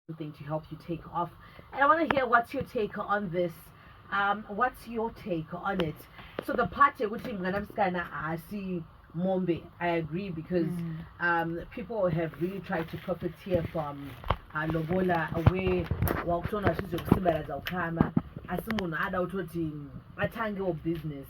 something to help you take off. And I want to hear what's your take on this. What's your take on it? So the part which I'm gonna I see Mombe, I agree because people have really tried to profiteer from Lobola away walked on as Kama as someone had out a tango business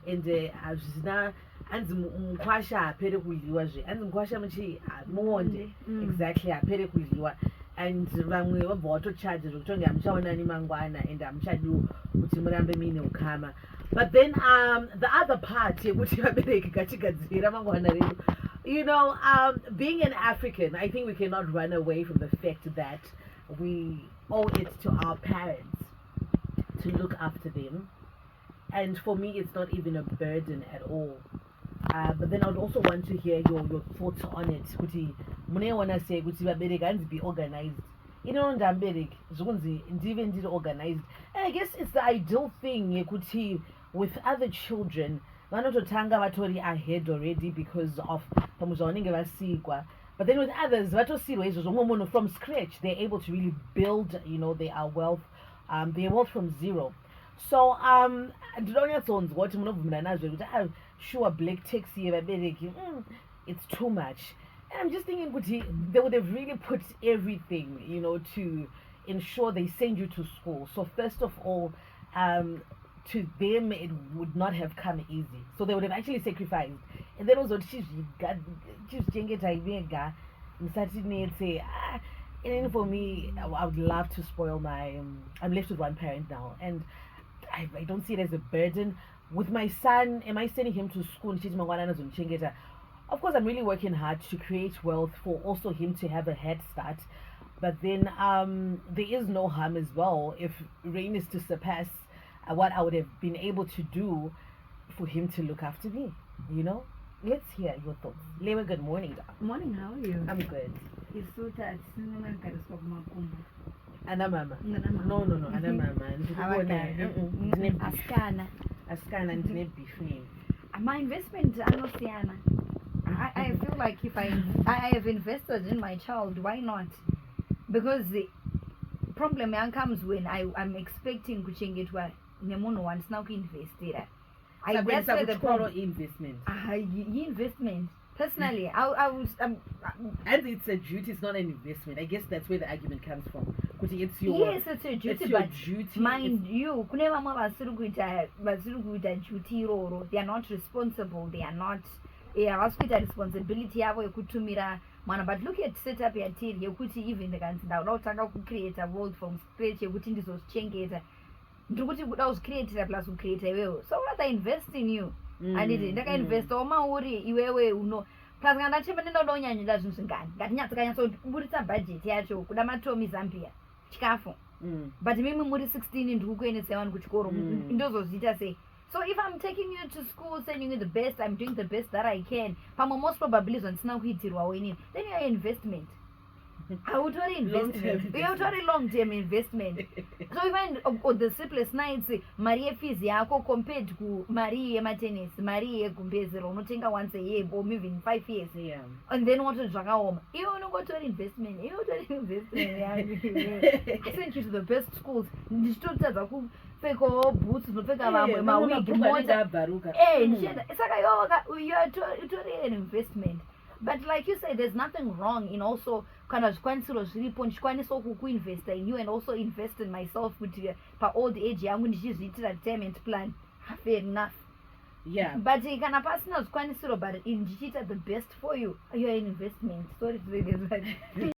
in the Azina and Mkwasha Perikuliwaji and Mkwasha Machi Monde exactly a Perikuliwa and Ramwe of water charges returning I'm showing any mangwana and I'm shadu Utimurambe Mini Kama. But then the other part which you know, being an African, I think we cannot run away from the fact that we owe it to our parents to look after them. And for me, it's not even a burden at all. But then I would also want to hear your thoughts on it. Kuti, mune wanna say kuti babereka be organized. You know, Ndamberic, Zonzi, even did organized. And I guess it's the ideal thing, kuti, with other children. Vanototanga vatori ahead already because of pamuzoninge vasikwa. But then with others, vatosirwa izvo from scratch, they're able to really build, you know, their wealth, from zero. So ndinonyatsonzwa kuti munobvumira nazvo kuti sure black taxi vabereki it's too much. And I'm just thinking kuti they would have really put everything, you know, to ensure they send you to school. So first of all, to them it would not have come easy. So they would have actually sacrificed. And then also she's and for me, I would love to spoil my. I'm left with one parent now, and I don't see it as a burden. With my son, am I sending him to school? Of course, I'm really working hard to create wealth for also him to have a head start. But then there is no harm as well if rain is to surpass what I would have been able to do for him to look after me. You know? Let's hear your thoughts. Lewa, good morning. Morning, how are you? I'm good. It's so tired. Ana mama. No, ana mama. Askana ndine beef name. My investment anosiana. I feel like if I have invested in my child, why not? Because the problem comes when I'm expecting kuchengetwa nemunhu wandisina kuinvestira. I guess I would call investment. Investment. Personally, I would. And it's a duty, it's not an investment. I guess that's where the argument comes from. It's your, yes, it's a duty, it's but duty. Mind you, duty roro. They are not responsible. They are not. Responsibility yavo yekutumira mwana. But look at setup yatiri yekuti even the guns now unotanga create a world from scratch yekuti ndizochengeta ndikuti kuda kuzvicreatira plus kucreata iwewe. So rather invest in you. Anditi ndakainvesta mauri iwewe uno plus kana ndachemba ndindoda kunyanyira zvinhu zvingani ngatinyatsokuburitsa budget yacho kuda matomi Zambia chikafu but mimi muri 16 ndikukuendesa vana kuchikoro ndozozviita sei? So if I'm taking you to school, sending you the best, I'm doing the best that I can, most probably zvanisina kuitirwawo inini, then you're an investment. I would already investment. You would already long-term investment. So even on the simplest nights, Maria fees yako compared to Maria tennis, Maria kumbezero, notenga once a year or maybe in 5 years. Yeah. And then what is home? You don't go to an investment. You don't investment. I sent you to the best schools. Feko boots nopfeka vamwe mawigi moja saka you're an investment. But like you said, there's nothing wrong in also kind of zvikwanisiro zviripo ndichikwanisa kuinvesta in you and also invest in myself kuti paold age yangu ndichizviitira retirement plan. Fair enough. Yeah. But kana pasina zvikwanisiro but ndichiita the best for you, you're an investment. Sorry to say this.